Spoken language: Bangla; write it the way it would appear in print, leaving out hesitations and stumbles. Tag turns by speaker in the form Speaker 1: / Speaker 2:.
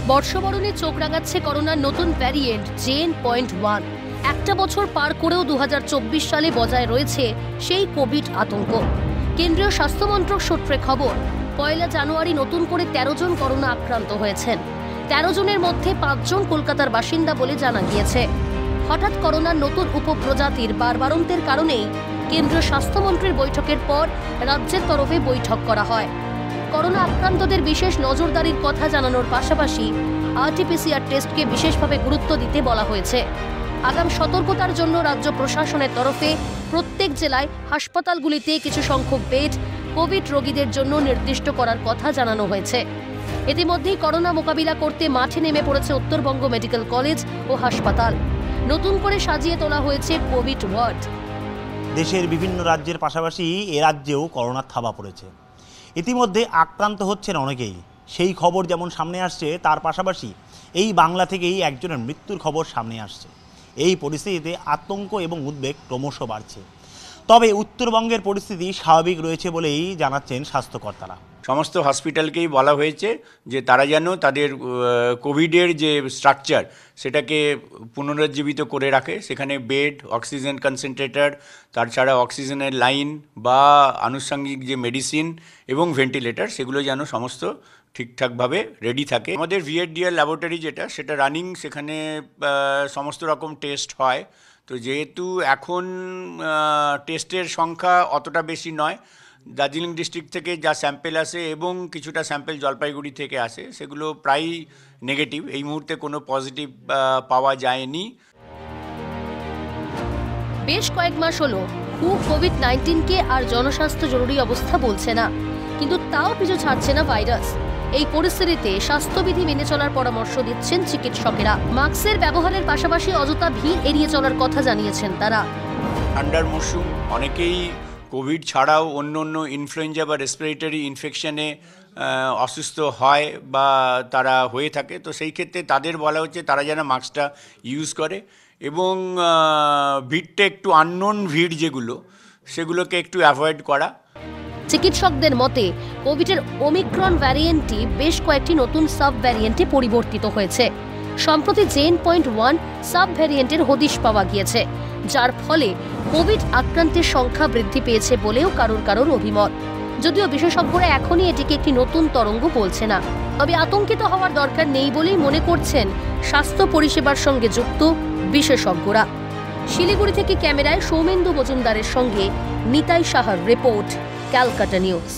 Speaker 1: বর্ষবরণে চোখ রাঙাচ্ছে করোনার নতুন ভ্যারিয়েন্ট JN.1। একটা বছর পার করেও 2024 সালে বজায় রয়েছে সেই কোভিড আতঙ্ক। কেন্দ্রীয় স্বাস্থ্যমন্ত্রক সূত্রে খবর, 1 জানুয়ারি নতুন করে 13 জন করোনা আক্রান্ত হয়েছেন। 13 জনের মধ্যে 5 জন কলকাতার বাসিন্দা বলে জানা গিয়েছে। হঠাৎ করোনার নতুন উপপ্রজাতির বাড়বাড়ন্তের কারণেই কেন্দ্রীয় স্বাস্থ্যমন্ত্রীর বৈঠকের পর রাজ্যের তরফে বৈঠক করা হয়। করোনা আক্রান্তদের বিশেষ নজরদারির কথা জানানোর পাশাপাশি RT-PCR টেস্টকে বিশেষভাবে গুরুত্ব দিতে বলা হয়েছে। আগাম সতর্কতার জন্য রাজ্য প্রশাসনের তরফে প্রত্যেক জেলায় হাসপাতালগুলিতে কিছু সংখ্যক বেড কোভিড রোগীদের জন্য নির্দিষ্ট করার কথা জানানো হয়েছে। ইতিমধ্যেই করোনা মোকাবিলা করতে মাঠে নেমে পড়েছে উত্তরবঙ্গ মেডিকেল কলেজ ও হাসপাতাল। নতুন করে সাজিয়ে তোলা হয়েছে কোভিড ওয়ার্ড।
Speaker 2: দেশের বিভিন্ন রাজ্যের পাশাপাশি এ রাজ্যেও করোনার থাবা পড়েছে। ইতিমধ্যে আক্রান্ত হচ্ছেন অনেকেই। সেই খবর যেমন সামনে আসছে, তার পাশাপাশি এই বাংলা থেকেই একজনের মৃত্যুর খবর সামনে আসছে। এই পরিস্থিতিতে আতঙ্ক এবং উদ্বেগ ক্রমশ বাড়ছে। তবে উত্তরবঙ্গের পরিস্থিতি স্বাভাবিক রয়েছে বলেই জানাচ্ছেন স্বাস্থ্যকর্তারা।
Speaker 3: সমস্ত হসপিটালকেই বলা হয়েছে যে তারা যেন তাদের কোভিডের যে স্ট্রাকচার সেটাকে পুনরুজ্জীবিত করে রাখে। সেখানে বেড, অক্সিজেন কনসেন্ট্রেটর, তাছাড়া অক্সিজেনের লাইন বা আনুষঙ্গিক যে মেডিসিন এবং ভেন্টিলেটর, সেগুলো যেন সমস্ত ঠিকঠাকভাবে রেডি থাকে। আমাদের VHDL ল্যাবরেটরি সেটা রানিং, সেখানে সমস্ত রকম টেস্ট হয়। তো যেহেতু এখন টেস্টের সংখ্যা অতটা বেশি নয়, দার্জিলিং ডিস্ট্রিক্ট থেকে যা স্যাম্পেল আসে এবং কিছুটা স্যাম্পেল জলপাইগুড়ি থেকে আসে, সেগুলো প্রায় নেগেটিভ। এই মুহূর্তে কোনো পজিটিভ পাওয়া যায়নি।
Speaker 1: বেশ কয়েক মাস হলো কোভিড-19কে আর জনস্বাস্থ্য জরুরি অবস্থা বলছে না, কিন্তু তাও পিছু ছাড়ছে না ভাইরাস। এই পরিস্থিতিতে স্বাস্থ্যবিধি মেনে চলার পরামর্শ দিচ্ছেন চিকিৎসকেরা। মাস্কের ব্যবহারের পাশাপাশি অযথা ভিড় এড়িয়ে চলার কথা জানিয়েছেন তারা।
Speaker 3: ঠান্ডার মরশুম, অনেকেই কোভিড ছাড়াও অন্য অন্য ইনফ্লুয়েঞ্জা বা রেসপিরেটরি ইনফেকশনে অসুস্থ হয় বা তারা হয়ে থাকে। তো সেই ক্ষেত্রে তাদের বলা হচ্ছে তারা যেন মাস্কটা ইউজ করে এবং ভিড়টা একটু আননোন ভিড় সেগুলোকে একটু অ্যাভয়েড করা।
Speaker 1: চিকিৎসকদের মতে কোভিডের ওমিক্রন ভ্যারিয়েন্টটি বেশ কয়েকটি নতুন সাব ভ্যারিয়েন্টে পরিবর্তিত হয়েছে। সম্প্রতি JN.1 সাব ভ্যারিয়েন্টের হদিশ পাওয়া গিয়েছে, যার ফলে কোভিড আক্রান্তের সংখ্যা বৃদ্ধি পেয়েছে বলেও কারোর অভিমত। যদিও বিশেষজ্ঞরা এখনই এটিকে একটি নতুন তরঙ্গ বলছে না। তবে আতঙ্কিত হওয়ার দরকার নেই বলেই মনে করছেন স্বাস্থ্য পরিষেবার সঙ্গে যুক্ত বিশেষজ্ঞরা। শিলিগুড়ি থেকে ক্যামেরায় সৌমেন্দু মজুমদারের সঙ্গে নিতাই সাহার রিপোর্ট, ক্যালকাটা নিউজ।